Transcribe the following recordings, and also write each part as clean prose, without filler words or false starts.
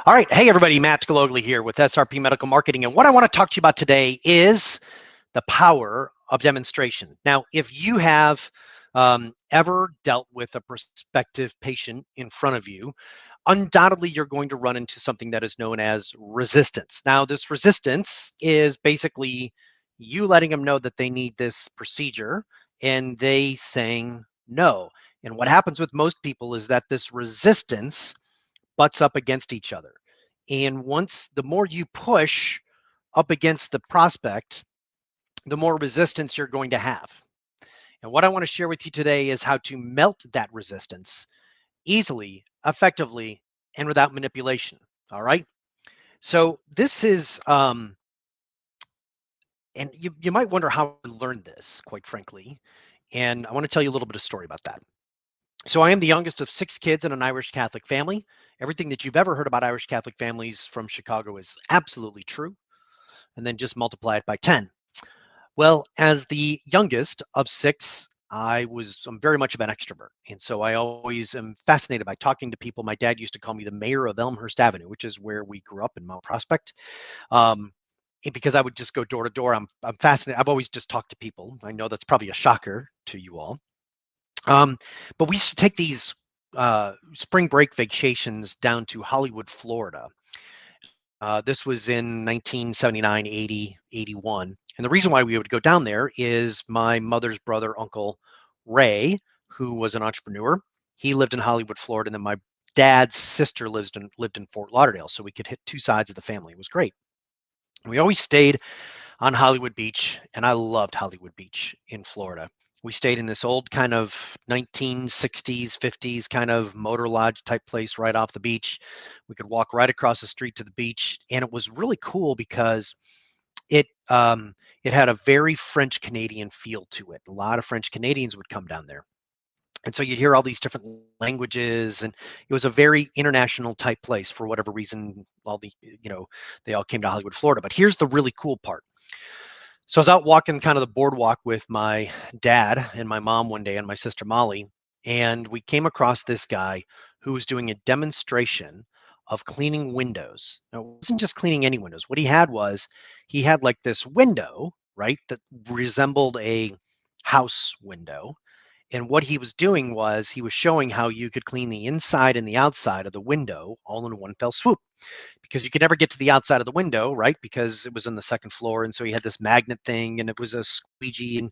All right. Hey, everybody. Matt Galogly here with SRP Medical Marketing. And what I want to talk to you about today is the power of demonstration. Now, if you have ever dealt with a prospective patient in front of you, undoubtedly you're going to run into something that is known as resistance. Now, this resistance is basically you letting them know that they need this procedure and they saying no. And what happens with most people is that this resistance butts up against each other. And once the more you push up against the prospect, the more resistance you're going to have. And what I want to share with you today is how to melt that resistance easily, effectively, and without manipulation. All right. So this is, and you might wonder how I learned this, quite frankly. And I want to tell you a little bit of story about that. So I am the youngest of 6 kids in an Irish Catholic family. Everything that you've ever heard about Irish Catholic families from Chicago is absolutely true. And then just multiply it by 10. Well, as the youngest of 6, I'm very much of an extrovert. And so I always am fascinated by talking to people. My dad used to call me the mayor of Elmhurst Avenue, which is where we grew up in Mount Prospect. Um, because I would just go door to door. I'm fascinated. I've always just talked to people. I know that's probably a shocker to you all. But we used to take these spring break vacations down to Hollywood, Florida. This was in 1979, 80, 81. And the reason why we would go down there is my mother's brother, Uncle Ray, who was an entrepreneur. He lived in Hollywood, Florida, and then my dad's sister lived in Fort Lauderdale, so we could hit two sides of the family. It was great. We always stayed on Hollywood Beach, and I loved Hollywood Beach in Florida. We stayed in this old kind of 1960s, 50s kind of motor lodge type place right off the beach. We could walk right across the street to the beach, and it was really cool because it it had a very French Canadian feel to it. A lot of French Canadians would come down there. And so you'd hear all these different languages, and it was a very international type place for whatever reason. They all came to Hollywood, Florida. But here's the really cool part. So I was out walking kind of the boardwalk with my dad and my mom one day and my sister Molly, and we came across this guy who was doing a demonstration of cleaning windows. Now, it wasn't just cleaning any windows. What he had like this window, right, that resembled a house window. And what he was doing was he was showing how you could clean the inside and the outside of the window all in one fell swoop, because you could never get to the outside of the window, right? Because it was on the second floor. And so he had this magnet thing and it was a squeegee, and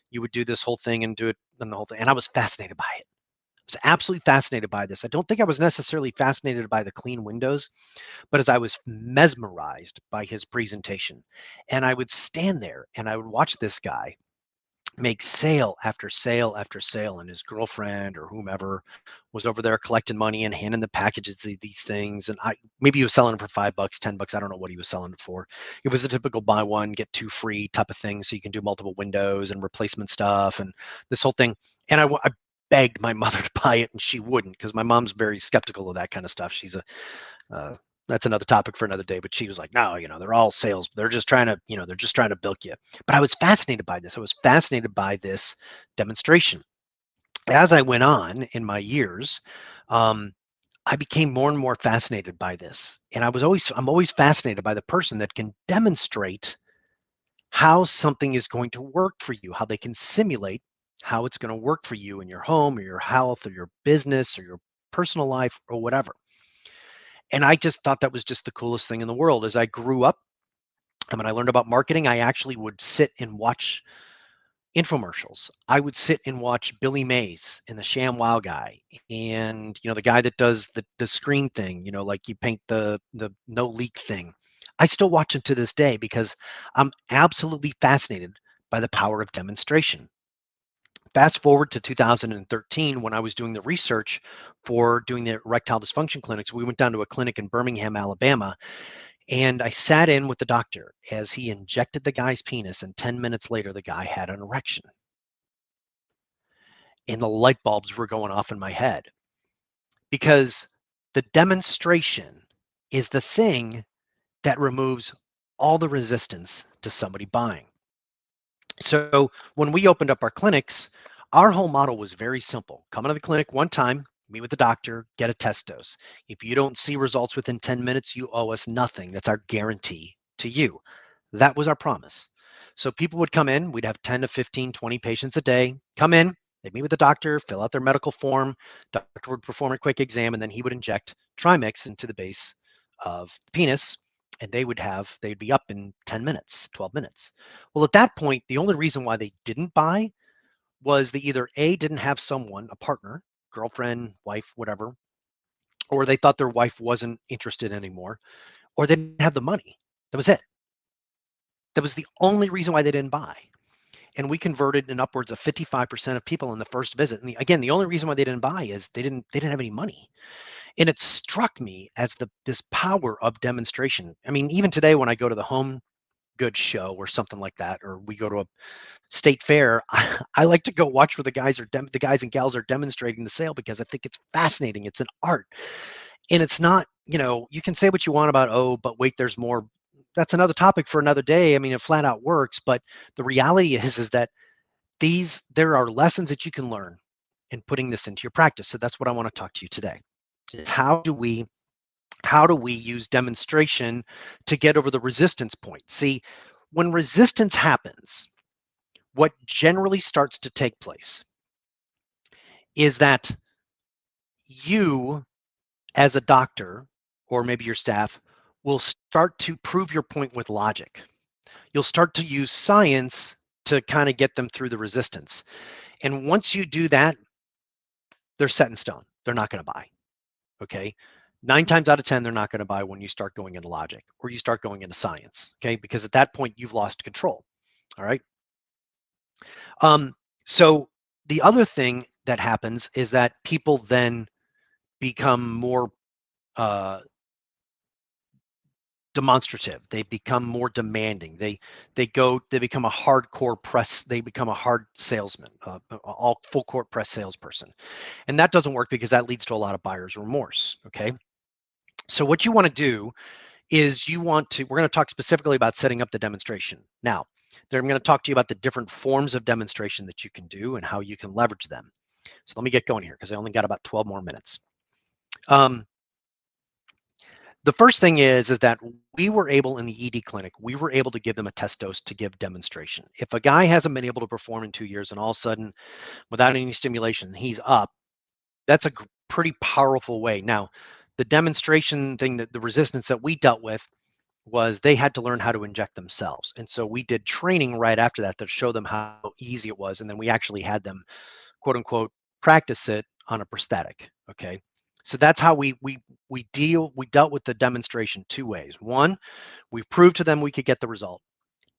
you would do this whole thing and do it and the whole thing. And I was fascinated by it. I was absolutely fascinated by this. I don't think I was necessarily fascinated by the clean windows, but as I was mesmerized by his presentation. And I would stand there and I would watch this guy make sale after sale after sale, and his girlfriend or whomever was over there collecting money and handing the packages of these things. And maybe he was selling it for $5, $10. I don't know what he was selling it for. It was a typical buy one get two free type of thing, so you can do multiple windows and replacement stuff and this whole thing. And I begged my mother to buy it, and she wouldn't, because my mom's very skeptical of that kind of stuff. She's a that's another topic for another day, but she was like, no, they're all sales. They're just trying to bilk you. But I was fascinated by this. I was fascinated by this demonstration. As I went on in my years, I became more and more fascinated by this. And I'm always fascinated by the person that can demonstrate how something is going to work for you, how they can simulate how it's going to work for you in your home or your health or your business or your personal life or whatever. And I just thought that was just the coolest thing in the world. As I grew up and when I learned about marketing, I actually would sit and watch infomercials. I would sit and watch Billy Mays and the ShamWow guy, and the guy that does the screen thing, like you paint the no leak thing. I still watch him to this day because I'm absolutely fascinated by the power of demonstration. Fast forward to 2013, when I was doing the research for doing the erectile dysfunction clinics. We went down to a clinic in Birmingham, Alabama, and I sat in with the doctor as he injected the guy's penis, and 10 minutes later, the guy had an erection. And the light bulbs were going off in my head, because the demonstration is the thing that removes all the resistance to somebody buying. So when we opened up our clinics, our whole model was very simple. Come into the clinic one time, Meet with the doctor, get a test dose. If you don't see results within 10 minutes, you owe us nothing. That's our guarantee to you. That was our promise. So people would come in, we'd have 10 to 15, 20 patients a day come in, they'd meet with the doctor, fill out their medical form, doctor would perform a quick exam, and then he would inject Trimix into the base of the penis, and they'd be up in 10 minutes, 12 minutes. Well, at that point, the only reason why they didn't buy was they either A, didn't have someone, a partner, girlfriend, wife, whatever, or they thought their wife wasn't interested anymore, or they didn't have the money. That was it. That was the only reason why they didn't buy. And we converted in upwards of 55% of people in the first visit. And again, the only reason why they didn't buy is they didn't have any money. And it struck me as this power of demonstration. I mean, even today when I go to the home goods show or something like that, or we go to a state fair, I like to go watch where the guys and gals are demonstrating the sale because I think it's fascinating. It's an art, and it's not. You can say what you want about, oh, but wait, there's more. That's another topic for another day. I mean, it flat out works, but the reality is that there are lessons that you can learn in putting this into your practice. So that's what I want to talk to you today. Is how do we use demonstration to get over the resistance point? See, when resistance happens, what generally starts to take place is that you, as a doctor, or maybe your staff, will start to prove your point with logic. You'll start to use science to kind of get them through the resistance. And once you do that, they're set in stone. They're not going to buy. Okay. 9 times out of 10, they're not going to buy when you start going into logic or you start going into science. Okay. Because at that point, you've lost control. All right. So the other thing that happens is that people then become more demonstrative. They become more demanding. They become a hardcore press. They become a hard salesman, all full court press salesperson, and that doesn't work because that leads to a lot of buyer's remorse. Okay, so what you want to do is we're going to talk specifically about setting up the demonstration. Now, I'm going to talk to you about the different forms of demonstration that you can do and how you can leverage them. So let me get going here because I only got about 12 more minutes. The first thing is that we were able in the ED clinic, we were able to give them a test dose to give demonstration. If a guy hasn't been able to perform in 2 years and all of a sudden, without any stimulation, he's up, that's a pretty powerful way. Now, the demonstration thing, that the resistance that we dealt with was they had to learn how to inject themselves. And so we did training right after that to show them how easy it was. And then we actually had them, quote unquote, practice it on a prosthetic. Okay. So that's how we dealt with the demonstration 2 ways. 1, we proved to them we could get the result.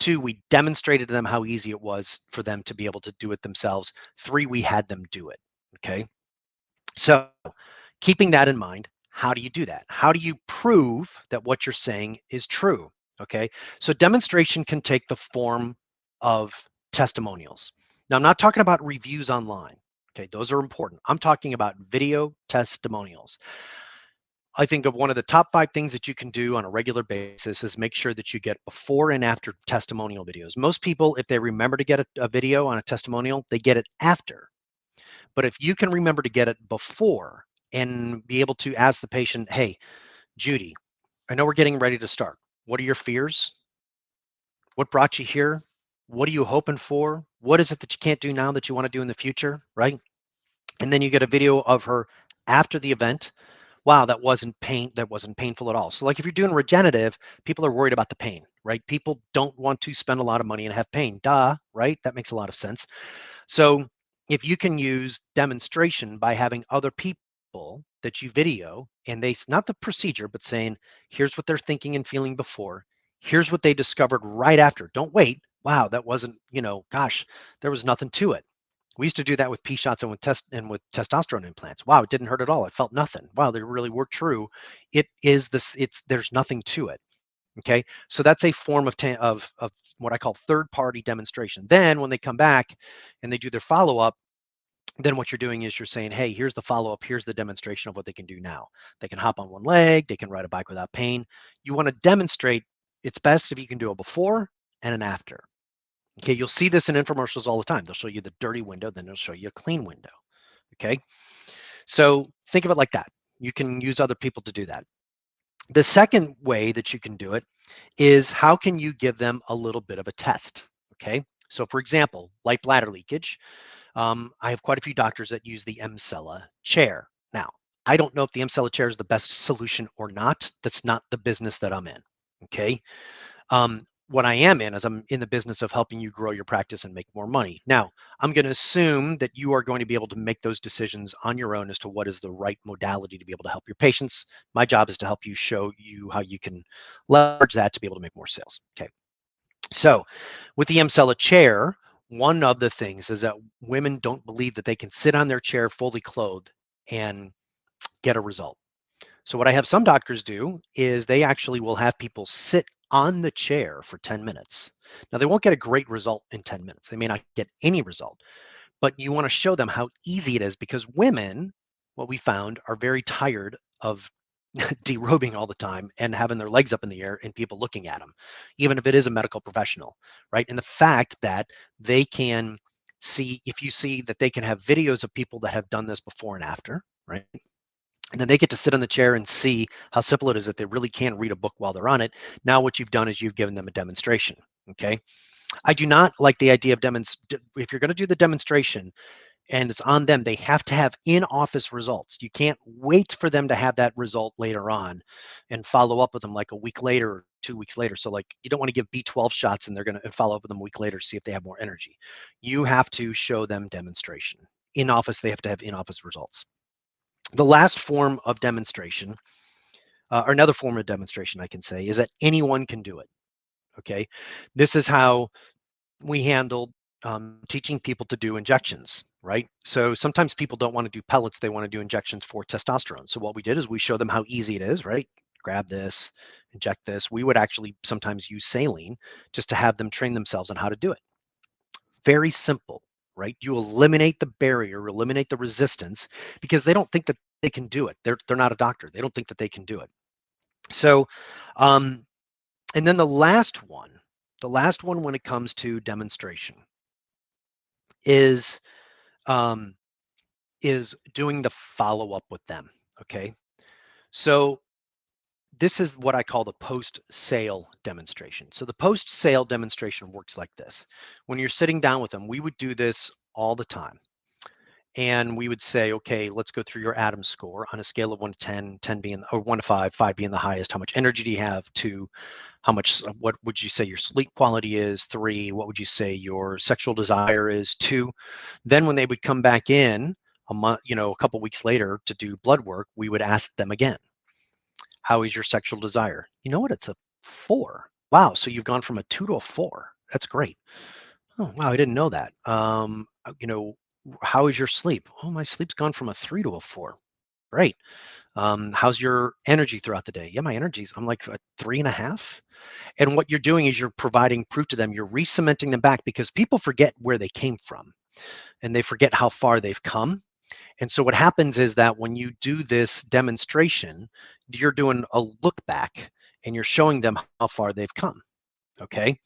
2, we demonstrated to them how easy it was for them to be able to do it themselves. 3, we had them do it. Okay. So keeping that in mind, how do you do that? How do you prove that what you're saying is true? Okay. So demonstration can take the form of testimonials. Now, I'm not talking about reviews online. Okay. Those are important. I'm talking about video testimonials. I think of one of the top 5 things that you can do on a regular basis is make sure that you get before and after testimonial videos. Most people, if they remember to get a video on a testimonial, they get it after. But if you can remember to get it before and be able to ask the patient, hey, Judy, I know we're getting ready to start. What are your fears? What brought you here? What are you hoping for? What is it that you can't do now that you want to do in the future? Right. And then you get a video of her after the event. Wow, that wasn't painful at all. So like if you're doing regenerative, people are worried about the pain, right? People don't want to spend a lot of money and have pain. Duh, right? That makes a lot of sense. So if you can use demonstration by having other people that you video and not the procedure, but saying, here's what they're thinking and feeling before, here's what they discovered right after. Don't wait. Wow, that wasn't, gosh, there was nothing to it. We used to do that with P shots and with testosterone implants. Wow, it didn't hurt at all. I felt nothing. Wow, they really were true. There's nothing to it. Okay, so that's a form of what I call third-party demonstration. Then when they come back and they do their follow-up, then what you're doing is you're saying, hey, here's the follow-up, here's the demonstration of what they can do now. They can hop on one leg, they can ride a bike without pain. You want to demonstrate. It's best if you can do a before and an after. Okay, you'll see this in infomercials all the time. They'll show you the dirty window, then they'll show you a clean window. Okay, so think of it like that. You can use other people to do that. The second way that you can do it is how can you give them a little bit of a test? Okay. So, for example, light bladder leakage. I have quite a few doctors that use the Emsella chair. Now, I don't know if the Emsella chair is the best solution or not. That's not the business that I'm in. Okay. What I am in is I'm in the business of helping you grow your practice and make more money. Now, I'm going to assume that you are going to be able to make those decisions on your own as to what is the right modality to be able to help your patients. My job is to help you show you how you can leverage that to be able to make more sales. Okay. So with the Emsella chair, one of the things is that women don't believe that they can sit on their chair fully clothed and get a result. So what I have some doctors do is they actually will have people sit on the chair for 10 minutes. Now they won't get a great result in 10 minutes. They may not get any result, but you want to show them how easy it is because women, what we found, are very tired of derobing all the time and having their legs up in the air and people looking at them, even if it is a medical professional, right? And the fact that they can see, if you see that they can have videos of people that have done this before and after, right? And then they get to sit on the chair and see how simple it is that they really can read a book while they're on it. Now, what you've done is you've given them a demonstration. Okay. I do not like the idea of if you're going to do the demonstration and it's on them, they have to have in-office results. You can't wait for them to have that result later on and follow up with them like a week later or 2 weeks later. So like you don't want to give B12 shots and they're going to follow up with them a week later, see if they have more energy. You have to show them demonstration. In office, they have to have in-office results. The last form of demonstration, or another form of demonstration I can say, is that anyone can do it. Okay. This is how we handled teaching people to do injections, right? So sometimes people don't want to do pellets, they want to do injections for testosterone. So what we did is we showed them how easy it is, right? Grab this, inject this. We would actually sometimes use saline just to have them train themselves on how to do it. Very simple, right? You eliminate the barrier, eliminate the resistance because they don't think that they can do it. They're not a doctor. They don't think that they can do it. So, and then the last one when it comes to demonstration is um, is doing the follow up with them. Okay, so this is what I call the post-sale demonstration. So the post-sale demonstration works like this. When you're sitting down with them, we would do this all the time. And we would say, okay, let's go through your Adams score on a scale of 1 to 10, 10 being, or 1 to 5, 5 being the highest. How much energy do you have? 2, how much, what would you say your sleep quality is? 3, what would you say your sexual desire is? 2. Then when they would come back in a month, a couple weeks later to do blood work, we would ask them again, how is your sexual desire? You know what? It's a 4. Wow. So you've gone from a 2 to a 4. That's great. Oh, wow. I didn't know that. How is your sleep? Oh, my sleep's gone from a 3 to a 4. Great. How's your energy throughout the day? Yeah, my energy's, I'm like a 3.5. And what you're doing is you're providing proof to them. You're re-cementing them back because people forget where they came from and they forget how far they've come. And so what happens is that when you do this demonstration, you're doing a look back and you're showing them how far they've come. Okay.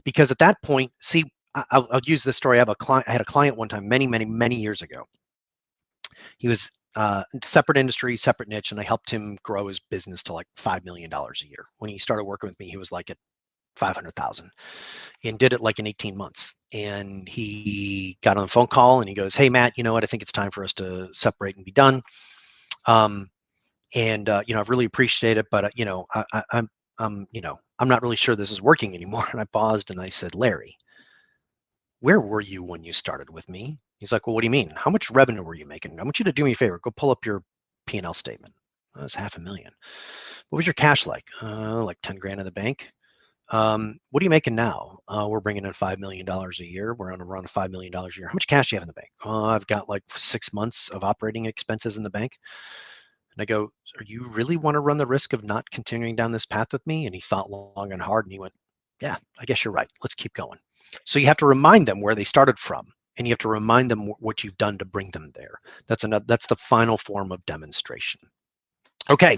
Because at that point, see, I'll use this story. I had a client one time, many, many, many years ago. He was separate industry, separate niche, and I helped him grow his business to like $5 million a year. When he started working with me, he was like at 500,000 and did it like in 18 months. And he got on a phone call and he goes, "Hey, Matt, you know what? I think it's time for us to separate and be done. I've really appreciated it, but I'm not really sure this is working anymore." And I paused and I said, "Larry, where were you when you started with me?" He's like, "Well, what do you mean? How much revenue were you making? I want you to do me a favor. Go pull up your P&L statement." That's 500,000. What was your cash like? Like 10 grand in the bank. What are you making now? We're bringing in $5 million a year. We're on a run of $5 million a year. How much cash do you have in the bank? I've got like 6 months of operating expenses in the bank. And I go, "Are you really want to run the risk of not continuing down this path with me?" And he thought long and hard and he went, "Yeah, I guess you're right. Let's keep going." So you have to remind them where they started from, and you have to remind them what you've done to bring them there. That's the final form of demonstration. Okay,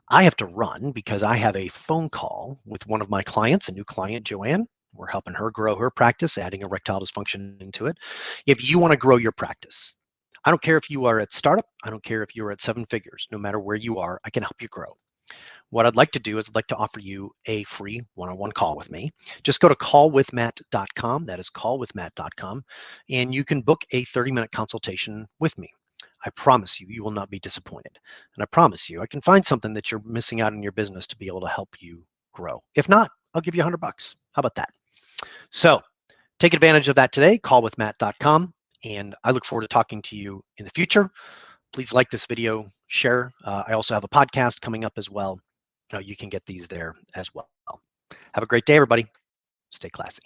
I have to run because I have a phone call with one of my clients, a new client, Joanne. We're helping her grow her practice, adding erectile dysfunction into it. If you want to grow your practice, I don't care if you are at startup. I don't care if you're at seven figures. No matter where you are, I can help you grow. What I'd like to do is I'd like to offer you a free one-on-one call with me. Just go to callwithmatt.com. That is callwithmatt.com. And you can book a 30-minute consultation with me. I promise you, you will not be disappointed. And I promise you, I can find something that you're missing out in your business to be able to help you grow. If not, I'll give you $100. How about that? So take advantage of that today, callwithmatt.com. And I look forward to talking to you in the future. Please like this video, share. I also have a podcast coming up as well. You can get these there as well. Have a great day, everybody. Stay classy.